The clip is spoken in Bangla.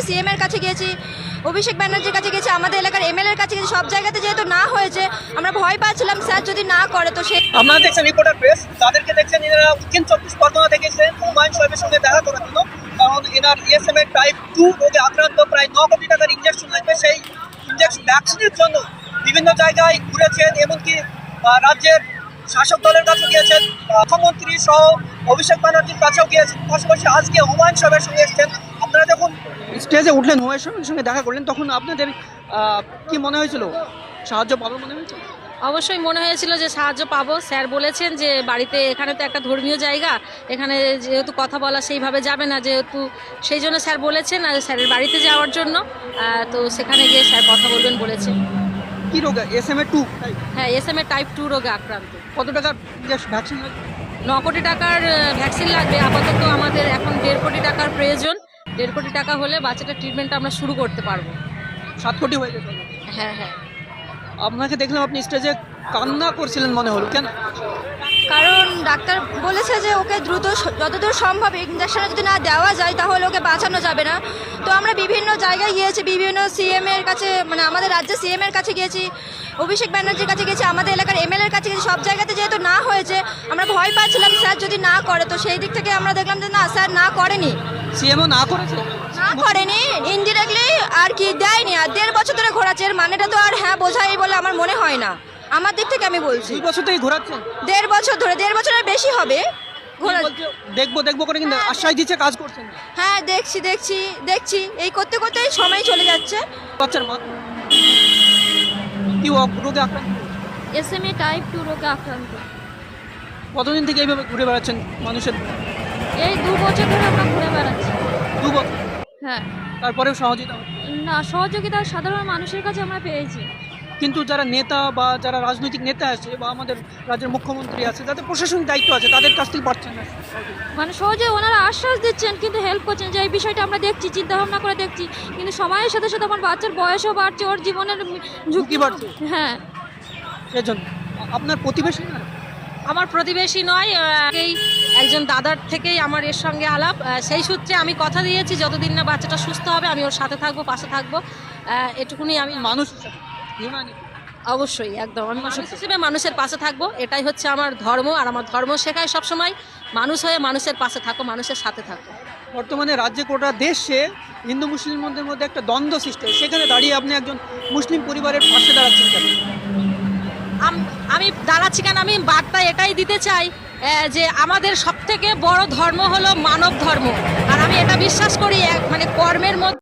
রাজ্যের সিএম এর কাছে গিয়েছি, অভিষেক ব্যানার্জির কাছে গেছি, আমাদের এলাকার এমএলএর কাছে গেছি, সব জায়গাতে যেহেতু না হয়েছে আমরা ভয় পাচ্ছিলাম স্যার যদি না করে তো সে। আপনারা দেখছেন রিপোর্টার প্রেস, তাদেরকে দেখছেন এনারা দক্ষিণ 24 পরগনা থেকে এসেছেন হুমায়ুন সাহেবের সঙ্গে দেখা করার জন্য, কারণ এনার ESM এর টাইপ 2 রোগে আক্রান্ত, প্রায় 9 কোটি টাকার ইঞ্জেকশন লাগবে। সেই ইঞ্জেকশন ভ্যাকসিনের জন্য বিভিন্ন জায়গায় ঘুরেছেন, এমনকি রাজ্যের শাসক দলের কাছে গিয়েছেন, মুখ্যমন্ত্রী সহ অভিষেক ব্যানার্জির কাছেও গিয়েছেন, পাশাপাশি আজকে হুমায়ুন সাহেবের সঙ্গে এসেছেন। আপনারা যখন স্টেজে উঠলেন হুমায়ুন সাহেবের সঙ্গে দেখা করলেন, তখন আপনাদের কি মনে হয়েছিল? সাহায্য পাবো মনে হয়েছিল? অবশ্যই মনে হয়েছিল যে সাহায্য পাবো। স্যার বলেছেন যে বাড়িতে, এখানে তো একটা ধর্মীয় জায়গা, এখানে যেহেতু কথা বলা সেইভাবে যাবে না, যেহেতু সেই জন্য স্যার বলেছেন আর স্যারের বাড়িতে যাওয়ার জন্য, তো সেখানে গিয়ে স্যার কথা বলবেন বলেছেন। কি রোগ? ESM এর 2? হ্যাঁ, ESM এর টাইপ 2 রোগে আক্রান্ত। কত টাকার ভ্যাকসিন লাগবে? 9 কোটি টাকার ভ্যাকসিন লাগবে। আপাতত আমাদের এখন 1.5 কোটি টাকার প্রয়োজন। 1.5 কোটি টাকা হলে বাচ্চাটার ট্রিটমেন্টটা আমরা শুরু করতে পারবো। 7 কোটি হয়ে গেছে। হ্যাঁ হ্যাঁ। আপনাকে দেখলাম আপনি স্টেজে কান্না করছিলেন মনে হলো, কেন? কারণ ডাক্তার বলেছে যে ওকে দ্রুত যতদূর সম্ভব ইঞ্জেকশন যদি না দেওয়া যায় তাহলে ওকে বাঁচানো যাবে না। তো আমরা বিভিন্ন জায়গায় গিয়েছি, বিভিন্ন সিএম এর কাছে, মানে আমাদের রাজ্যের সিএম এর কাছে গিয়েছি, অভিষেক ব্যানার্জির কাছে গেছি, আমাদের এলাকার এমএলএর কাছে গেছি, সব জায়গাতে যেহেতু না হয়েছে আমরা ভয় পাচ্ছিলাম স্যার যদি না করে তো সেই দিক থেকে আমরা দেখলাম যে না স্যার না করেনি, সিএমও না করেছে? না করেনি ইনডিরেক্টলি আর কি দেয়নি। আর 1.5 বছর ধরে ঘোরাচ্ছে, এর মানেটা তো আর হ্যাঁ বোঝাই বলে আমার মনে হয় না। আমার দিক থেকে আমি বলছি 2 বছর থেকে ঘোরাচ্ছেন? 1.5 বছর ধরে, 1.5 বছরের বেশি হবে ঘোরা। দেখবো দেখবো করে কিন্তু আশ্বাস দিচ্ছে, কাজ করছেন না। হ্যাঁ দেখছি দেখছি দেখছি, এই করতে করতেই সময় চলে যাচ্ছে। বাচ্চার মা কি রোগে আক্রান্ত? SMA টাইপ 2 রোগে আক্রান্ত। কতদিন থেকে এইভাবে ঘুরে বেড়াচ্ছেন মানুষের? এই 2 বছর ধরে আমরা ঘুরে বেড়াচ্ছি। 2 বছর? হ্যাঁ। তারপরেও সহযোগিতা হচ্ছে? না, সহযোগিতা সাধারণ মানুষের কাছে আমরা পেয়েছি। কিন্তু যারা নেতা বা যারা রাজনৈতিক নেতা আছে বা আমাদের রাজ্যের মুখ্যমন্ত্রী আছে, যাদের প্রশাসনিক দায়িত্ব আছে, তাদের কাছ থেকে পাচ্ছেন না। মানে সহজে ওনারা আশ্বাস দিচ্ছেন কিন্তু হেল্প করছেন, যে এই বিষয়টা আমরা দেখছি, চিন্তা ভাবনা করে দেখছি, কিন্তু সময়ের সাথে সাথে আমার বাচ্চার বয়সও বাড়ছে, ওর জীবনের ঝুঁকি বাড়ছে। হ্যাঁ। সেজন্য আপনার প্রতিবেশী না? আমার প্রতিবেশী নয়, এই একজন দাদার থেকেই আমার এর সঙ্গে আলাপ। সেই সূত্রে আমি কথা দিয়েছি যতদিন না বাচ্চাটা সুস্থ হবে আমি ওর সাথে থাকবো, পাশে থাকবো। এটুকুনি আমি মানুষ হিসাবে, humanity। অবশ্যই একদম আমি মানুষ হিসেবে মানুষের পাশে থাকবো, এটাই হচ্ছে আমার ধর্ম। আর আমার ধর্ম শেখায় সবসময় মানুষ হয়ে মানুষের পাশে থাকো, মানুষের সাথে থাকো। বর্তমানে রাজ্যে গোটা দেশে হিন্দু মুসলিমদের মধ্যে একটা দ্বন্দ্ব সৃষ্টি হয়, সেখানে দাঁড়িয়ে আপনি একজন মুসলিম পরিবারের পাশে দাঁড়াচ্ছেন কেন? আমি দাঁড়াচ্ছি কেন, আমি বার্তা এটাই দিতে চাই যে আমাদের সবথেকে বড় ধর্ম হলো মানব ধর্ম। আর আমি এটা বিশ্বাস করি মানে কর্মের মধ্যে